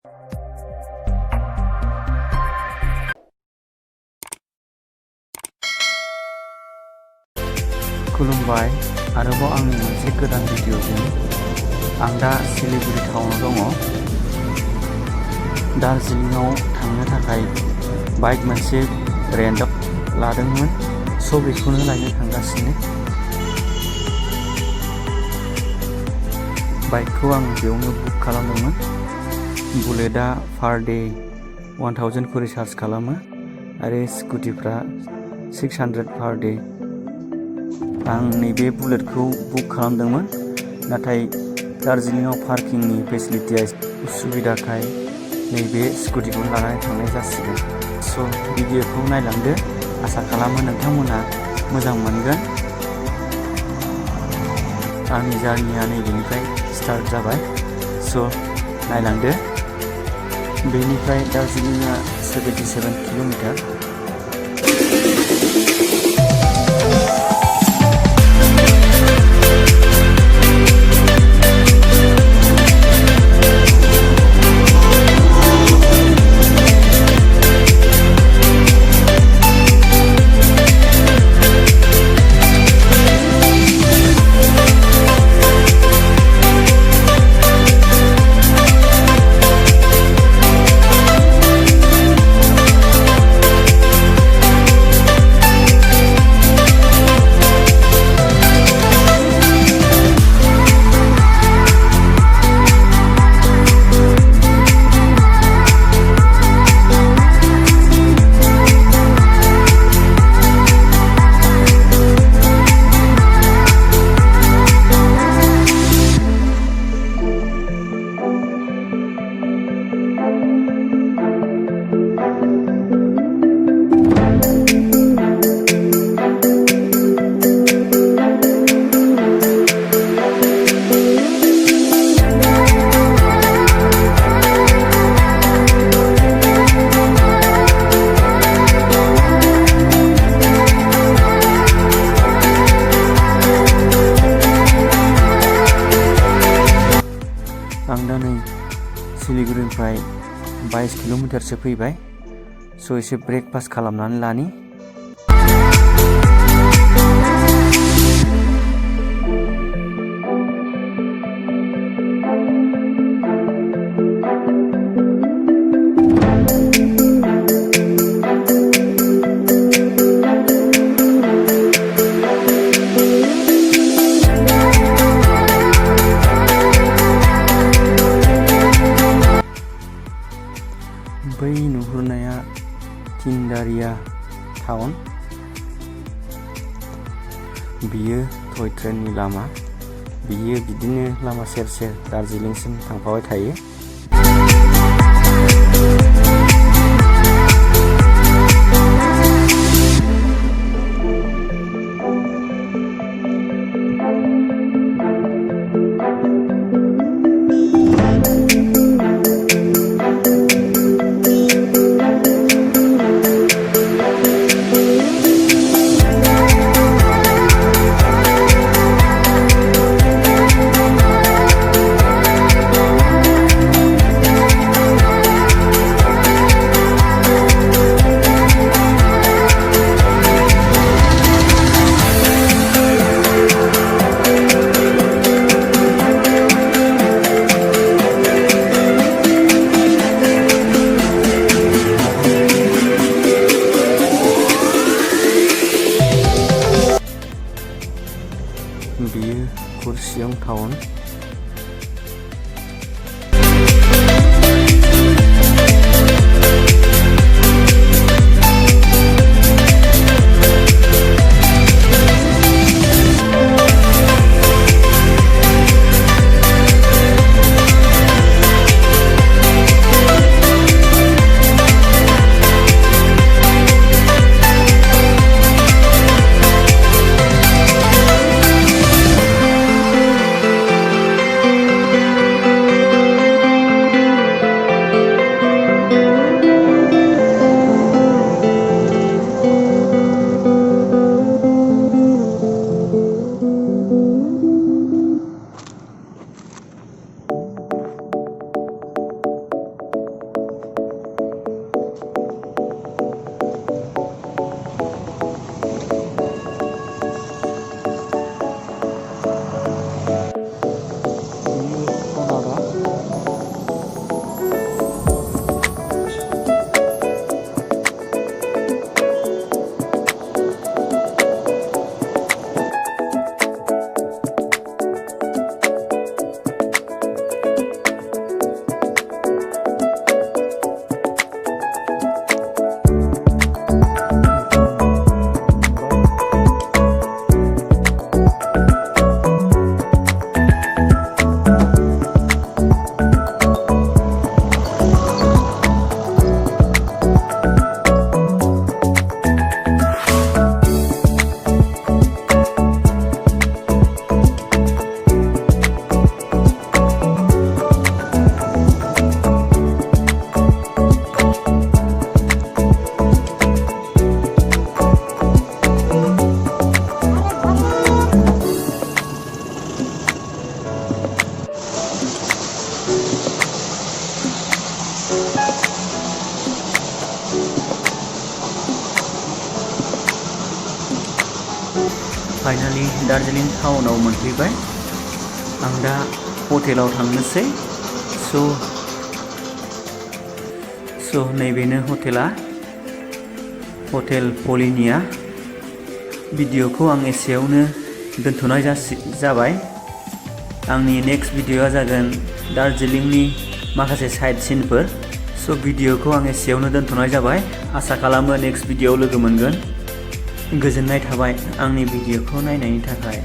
खुलुमबाय आरोबाव आंनि मोनसे गोदान भिडिअजों आं दा सिलिगुरि टाउनाव दङ। दार्जिलिंआव थांनो थाखाय बाइक मोनसे रेन्टआव लादोंमोन, स' बेखौनो लायनो थांगासिनो। बाइकखौ आं बेयावनो बुक खालामदोंमोन। बुलेटआ पार डे 1000 खरि चार्ज खालामो आरो स्कुटिफ्रा 600 पार डे। आं नैबे बुलेटखौ बुक खालामदोंमोन, नाथाय दार्जिलिंआव पार्किंनि फेसिलिटिया उसुबिदाखाय नैबे स्कुटिखौ लानानै थांनाय जासिगोन। स' भिडिअखौ नायलांदो, आसा खालामो नोंथांमोना मोजां मोनगोन। आंनि जार्निया नैबेनिफ्राय स्टार्ट जाबाय, स' नायलांदो। बेनिफ्राय दार्जिलिंआ 77 किल'मिटार। आं दा नै सिलिगुरिनिफ्राय 22 किल'मिटारसो फैबाय, स' एसे ब्रेकफास्ट खालामनानै लानि। बै नुहुरनाया तिनदारिया टाउन। बियो टय ट्रेननि लामा। बियो बिदिनो लामा सेर सेर दार्जिलिंसिम थांफाबाय थायो। फाइनालि दार्जिलिं टाउनाव मोनफैबाय। आं दा हटेलाव थांनोसै। स' नैबेनो हटेला, हटेल पलिनिया। भिडिअखौ आं एसेयावनो दोनथ'नाय जाबाय। आंनि नेक्स्ट भिडिअआ जागोन दार्जिलिंनि माखासे साइट सिनफोर। स' भिडिअखौ आं एसेयावनो दोनथ'नाय जाबाय। आसा खालामो नेक्स्ट भिडिअआव लोगो मोनगोन। गोजोननाय थाबाय आंनि भिडिअखौ नायनायनि थाखाय।